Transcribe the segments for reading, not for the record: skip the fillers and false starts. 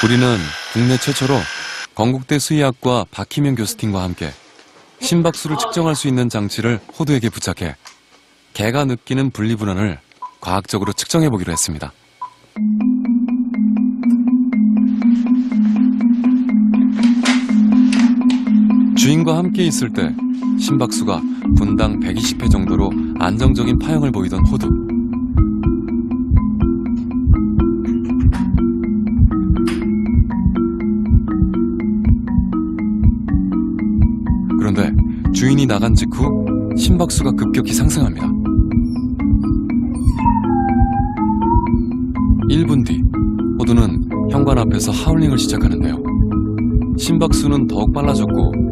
우리는 국내 최초로 건국대 수의학과 박희명 교수팀과 함께 심박수를 측정할 수 있는 장치를 호두에게 부착해 개가 느끼는 분리불안을 과학적으로 측정해보기로 했습니다. 주인과 함께 있을 때 심박수가 분당 120회 정도로 안정적인 파형을 보이던 호두. 그런데 주인이 나간 직후 심박수가 급격히 상승합니다. 1분 뒤 호두는 현관 앞에서 하울링을 시작하는데요. 심박수는 더욱 빨라졌고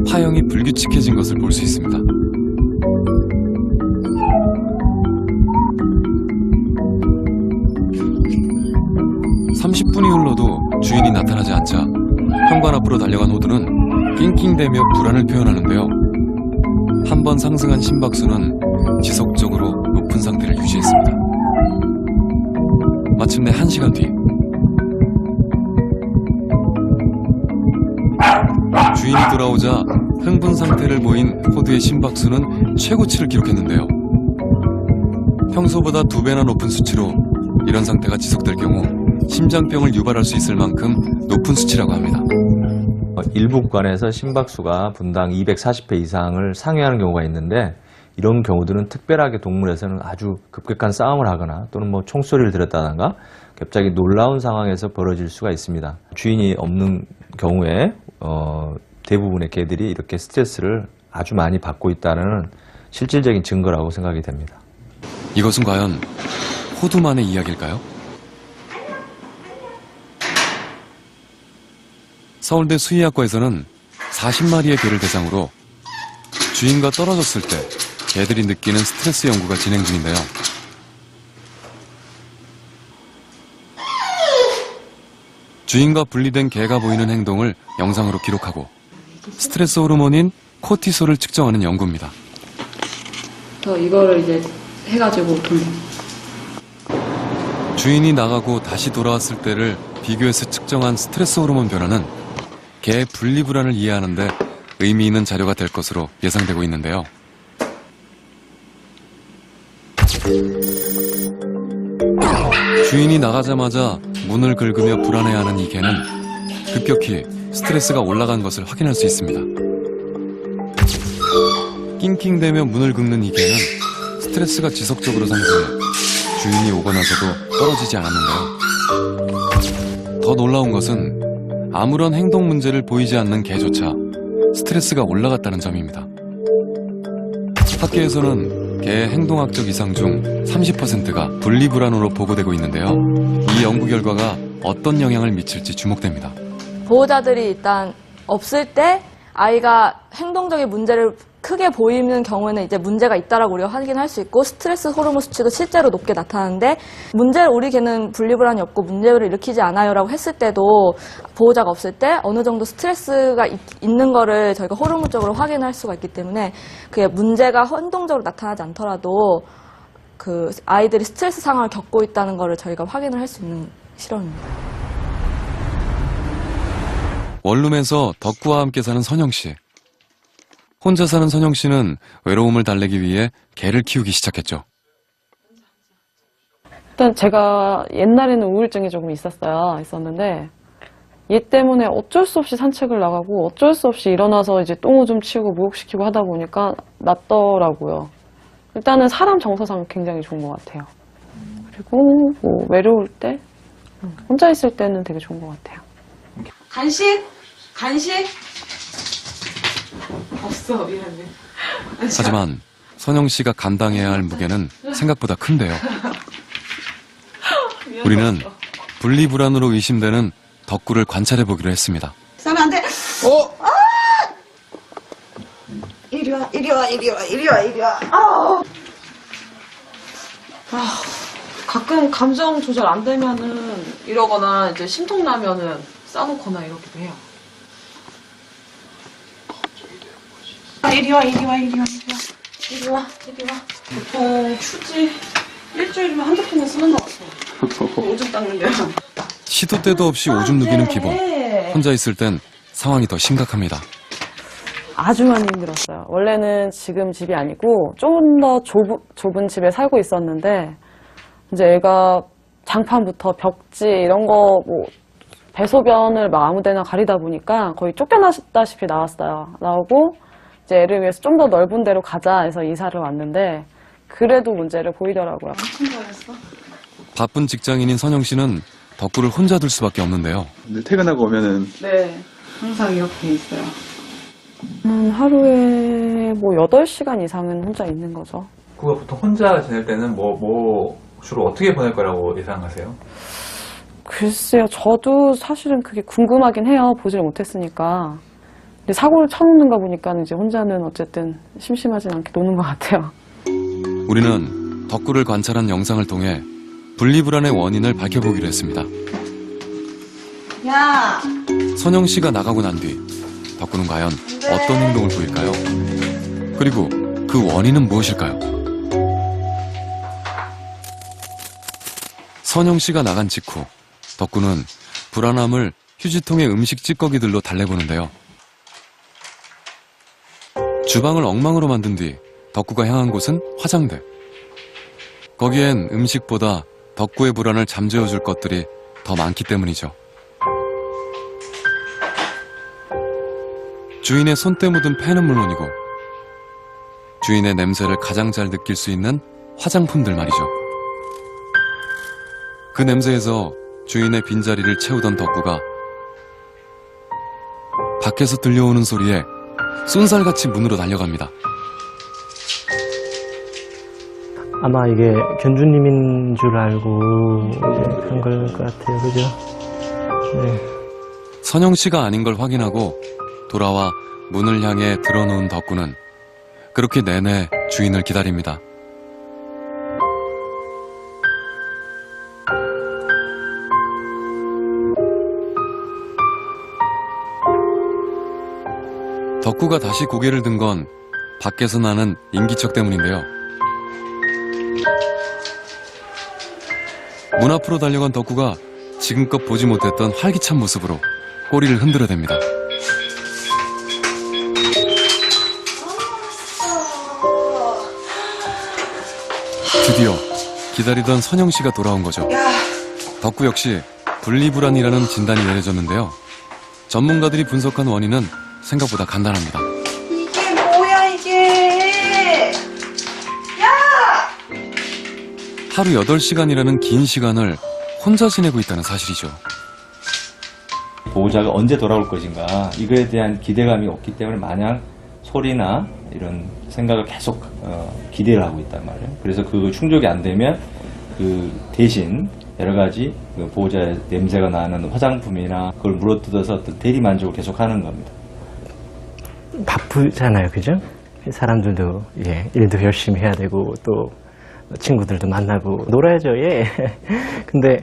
파형이 불규칙해진 것을 볼 수 있습니다. 30분이 흘러도 주인이 나타나지 않자 현관 앞으로 달려간 호두는 낑낑대며 불안을 표현하는데요. 한 번 상승한 심박수는 지속적으로 높은 상태를 유지했습니다. 마침내 1시간 뒤 주인이 돌아오자 흥분 상태를 보인 호두의 심박수는 최고치를 기록했는데요. 평소보다 2배나 높은 수치로 이런 상태가 지속될 경우 심장병을 유발할 수 있을 만큼 높은 수치라고 합니다. 일부 구간에서 심박수가 분당 240회 이상을 상회하는 경우가 있는데 이런 경우들은 특별하게 동물에서는 아주 급격한 싸움을 하거나 또는 총소리를 들었다든가 갑자기 놀라운 상황에서 벌어질 수가 있습니다. 주인이 없는 경우에 대부분의 개들이 이렇게 스트레스를 아주 많이 받고 있다는 실질적인 증거라고 생각이 됩니다. 이것은 과연 호두만의 이야기일까요? 서울대 수의학과에서는 40마리의 개를 대상으로 주인과 떨어졌을 때 개들이 느끼는 스트레스 연구가 진행 중인데요. 주인과 분리된 개가 보이는 행동을 영상으로 기록하고 스트레스 호르몬인 코티솔을 측정하는 연구입니다. 이거를 이제 해가지고 돌려. 주인이 나가고 다시 돌아왔을 때를 비교해서 측정한 스트레스 호르몬 변화는 개의 분리불안을 이해하는 데 의미 있는 자료가 될 것으로 예상되고 있는데요. 주인이 나가자마자 문을 긁으며 불안해하는 이 개는 급격히 스트레스가 올라간 것을 확인할 수 있습니다. 낑낑대며 문을 긁는 이 개는 스트레스가 지속적으로 상승해 주인이 오고 나서도 떨어지지 않았는데요. 더 놀라운 것은 아무런 행동 문제를 보이지 않는 개조차 스트레스가 올라갔다는 점입니다. 학계에서는 개의 행동학적 이상 중 30%가 분리불안으로 보고되고 있는데요. 이 연구 결과가 어떤 영향을 미칠지 주목됩니다. 보호자들이 일단 없을 때 아이가 행동적인 문제를 크게 보이는 경우에는 이제 문제가 있다라고 우리가 확인할 수 있고 스트레스 호르몬 수치도 실제로 높게 나타나는데 우리 개는 분리불안이 없고 문제를 일으키지 않아요라고 했을 때도 보호자가 없을 때 어느 정도 스트레스가 있는 거를 저희가 호르몬적으로 확인할 수가 있기 때문에 그게 문제가 행동적으로 나타나지 않더라도 그 아이들이 스트레스 상황을 겪고 있다는 거를 저희가 확인을 할 수 있는 실험입니다. 원룸에서 덕구와 함께 사는 선영 씨. 혼자 사는 선영 씨는 외로움을 달래기 위해 개를 키우기 시작했죠. 일단 제가 옛날에는 우울증이 조금 있었는데 얘 때문에 어쩔 수 없이 산책을 나가고 어쩔 수 없이 일어나서 이제 똥오줌 치우고 목욕시키고 하다 보니까 낫더라고요. 일단은 사람 정서상 굉장히 좋은 것 같아요. 그리고 외로울 때 혼자 있을 때는 되게 좋은 것 같아요. 간식? 없어, 미안해. 하지만 선영 씨가 감당해야 할 무게는 생각보다 큰데요. 우리는 분리불안으로 의심되는 덕구를 관찰해 보기로 했습니다. 싸면 안 돼. 이리 와. 가끔 감정 조절 안 되면은 이러거나 이제 심통 나면은 싸놓거나 이러기도 해요. 이리 와. 보통 휴지 일주일이면 한두 통은 쓰는 것 같아요. 오줌 닦는데요. 시도 때도 없이 오줌 누기는 기본. 혼자 있을 땐 상황이 더 심각합니다. 아주 많이 힘들었어요. 원래는 지금 집이 아니고 좀 더 좁은 집에 살고 있었는데 이제 애가 장판부터 벽지 이런 거 뭐 배소변을 막 아무데나 가리다 보니까 거의 쫓겨나다시피 나오고 이제 애를 위해서 좀 더 넓은 데로 가자 해서 이사를 왔는데 그래도 문제를 보이더라고요. 바쁜 직장인인 선영 씨는 덕구를 혼자 둘 수밖에 없는데요. 근데 퇴근하고 오면은 네, 항상 이렇게 있어요. 하루에 뭐 8시간 이상은 혼자 있는 거죠. 그거 보통 혼자 지낼 때는 뭐 주로 어떻게 보낼 거라고 예상하세요? 글쎄요, 저도 사실은 그게 궁금하긴 해요. 보질 못했으니까. 근데 사고를 쳐놓는 거 보니까 이제 혼자는 어쨌든 심심하진 않게 노는 것 같아요. 우리는 덕구를 관찰한 영상을 통해 분리불안의 원인을 밝혀보기로 했습니다. 야! 선영 씨가 나가고 난 뒤 덕구는 과연 어떤 행동을 보일까요? 그리고 그 원인은 무엇일까요? 선영 씨가 나간 직후 덕구는 불안함을 휴지통에 음식 찌꺼기들로 달래보는데요. 주방을 엉망으로 만든 뒤 덕구가 향한 곳은 화장대. 거기엔 음식보다 덕구의 불안을 잠재워줄 것들이 더 많기 때문이죠. 주인의 손때 묻은 펜은 물론이고 주인의 냄새를 가장 잘 느낄 수 있는 화장품들 말이죠. 그 냄새에서 주인의 빈자리를 채우던 덕구가 밖에서 들려오는 소리에 쏜살같이 문으로 달려갑니다. 아마 이게 견주님인 줄 알고 한 걸 것 같아요. 그죠? 네. 선영 씨가 아닌 걸 확인하고 돌아와 문을 향해 들어놓은 덕구는 그렇게 내내 주인을 기다립니다. 덕구가 다시 고개를 든 건 밖에서 나는 인기척 때문인데요. 문 앞으로 달려간 덕구가 지금껏 보지 못했던 활기찬 모습으로 꼬리를 흔들어댑니다. 드디어 기다리던 선영 씨가 돌아온 거죠. 덕구 역시 분리불안이라는 진단이 내려졌는데요. 전문가들이 분석한 원인은 생각보다 간단합니다. 이게 뭐야, 이게! 야! 하루 8시간이라는 긴 시간을 혼자 지내고 있다는 사실이죠. 보호자가 언제 돌아올 것인가 이거에 대한 기대감이 없기 때문에 마냥 소리나 이런 생각을 계속 기대를 하고 있단 말이에요. 그래서 그 충족이 안 되면 그 대신 여러 가지 그 보호자의 냄새가 나는 화장품이나 그걸 물어뜯어서 어떤 대리 만족을 계속 하는 겁니다. 바쁘잖아요. 그죠? 사람들도 일도 열심히 해야 되고 또 친구들도 만나고 놀아야죠. 예. 근데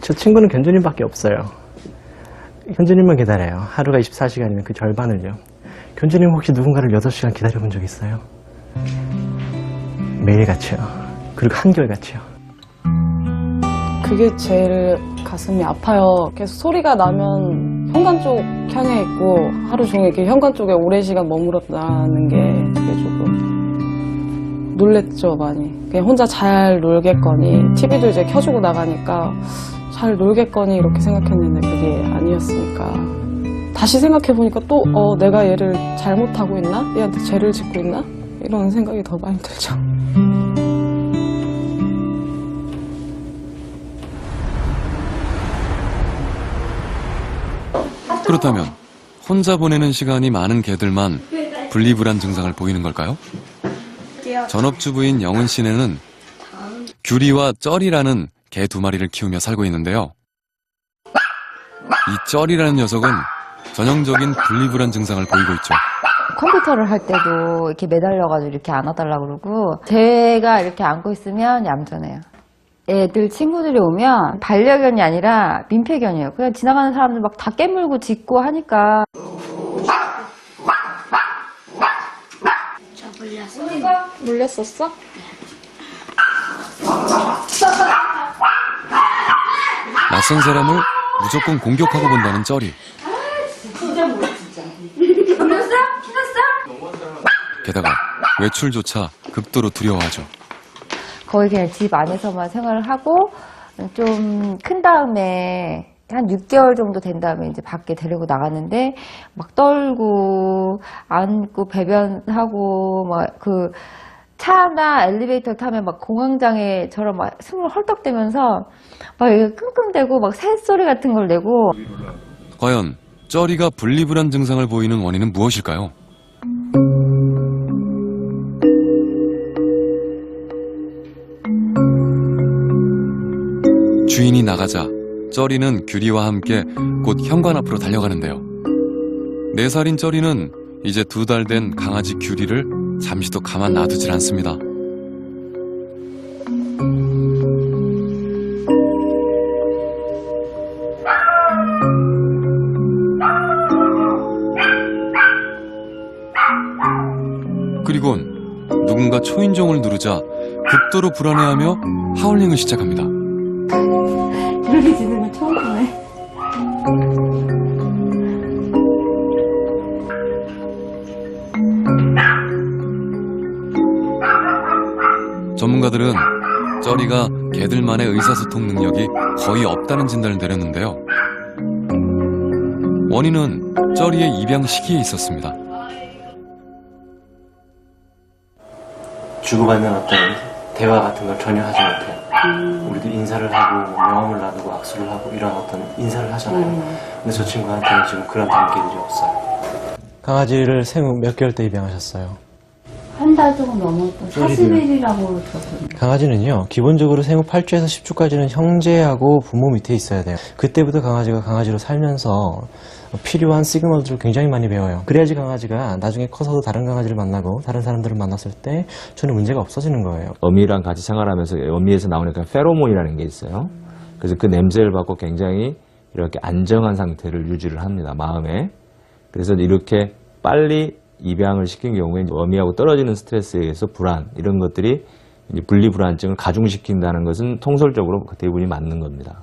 저 친구는 견주님밖에 없어요. 견주님만 기다려요. 하루가 24시간이면 그 절반을요. 견주님 혹시 누군가를 8시간 기다려본 적 있어요? 매일같이요. 그리고 한결같이요. 그게 제일 가슴이 아파요. 계속 소리가 나면 현관 쪽 향해 있고 하루 종일 이렇게 현관 쪽에 오랜 시간 머물렀다는 게 되게 조금 놀랬죠, 많이. 그냥 혼자 잘 놀겠거니, TV도 이제 켜주고 나가니까 잘 놀겠거니 이렇게 생각했는데 그게 아니었으니까. 다시 생각해보니까 또, 내가 얘를 잘못하고 있나? 얘한테 죄를 짓고 있나? 이런 생각이 더 많이 들죠. 그렇다면 혼자 보내는 시간이 많은 개들만 분리불안 증상을 보이는 걸까요? 전업주부인 영은 씨네는 규리와 쩌리라는 개 2마리를 키우며 살고 있는데요. 이 쩌리라는 녀석은 전형적인 분리불안 증상을 보이고 있죠. 컴퓨터를 할 때도 이렇게 매달려가지고 이렇게 안아달라고 그러고 제가 이렇게 안고 있으면 얌전해요. 애들 친구들이 오면 반려견이 아니라 민폐견이에요. 그냥 지나가는 사람들 막 다 깨물고 짖고 하니까. 물렸었어? 낯선 사람을 무조건 공격하고 본다는 쩌리. 게다가 외출조차 극도로 두려워하죠. 거의 그냥 집 안에서만 생활을 하고 좀 큰 다음에 한 6개월 정도 된 다음에 이제 밖에 데리고 나갔는데 막 떨고 안고 배변하고 막 그 차나 엘리베이터 타면 막 공황장애처럼 막 숨을 헐떡대면서 막 이렇게 끙끙대고 막 새소리 같은 걸 내고. 과연 쩌리가 분리불안 증상을 보이는 원인은 무엇일까요? 주인이 나가자 쩌리는 규리와 함께 곧 현관 앞으로 달려가는데요. 4살인 쩌리는 이제 2달 된 강아지 규리를 잠시도 가만 놔두질 않습니다. 그리곤 누군가 초인종을 누르자 극도로 불안해하며 하울링을 시작합니다. 이렇게 짖는 건 처음 보네. 전문가들은 쩌리가 개들만의 의사소통 능력이 거의 없다는 진단을 내렸는데요. 원인은 쩌리의 입양 시기에 있었습니다. 주고받는 어떤 대화 같은 걸 전혀 하지 못해요. 우리도 인사를 하고 명함을 놔두고 악수를 하고 이런 어떤 인사를 하잖아요. 근데 저 친구한테는 지금 그런 단계들이 없어요. 강아지를 생후 몇 개월 때 입양하셨어요? 한 달 조금 넘었던 40일이라고 들었거든요. 강아지는요, 기본적으로 생후 8주에서 10주까지는 형제하고 부모 밑에 있어야 돼요. 그때부터 강아지가 강아지로 살면서 필요한 시그널들을 굉장히 많이 배워요. 그래야지 강아지가 나중에 커서도 다른 강아지를 만나고 다른 사람들을 만났을 때 전혀 문제가 없어지는 거예요. 어미랑 같이 생활하면서 어미에서 나오는 페로몬이라는 게 있어요. 그래서 그 냄새를 받고 굉장히 이렇게 안정한 상태를 유지를 합니다, 마음에. 그래서 이렇게 빨리 입양을 시킨 경우에 어미하고 떨어지는 스트레스에 의해서 불안, 이런 것들이 이제 분리불안증을 가중시킨다는 것은 통설적으로 대부분이 맞는 겁니다.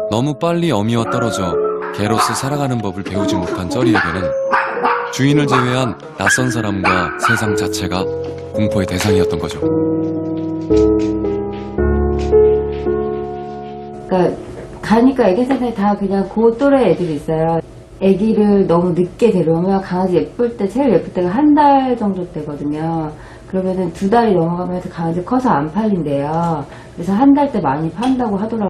너무 빨리 어미와 떨어져 개로서 살아가는 법을 배우지 못한 쩌리에게는 주인을 제외한 낯선 사람과 세상 자체가 공포의 대상이었던 거죠. 그러니까 가니까 애견센터에 다 그냥 그 또래 애들이 있어요. 애기를 너무 늦게 데려오면 강아지 예쁠 때, 제일 예쁠 때가 한 달 정도 때거든요. 그러면은 2달이 넘어가면서 강아지 커서 안 팔린대요. 그래서 한 달 때 많이 판다고 하더라고요.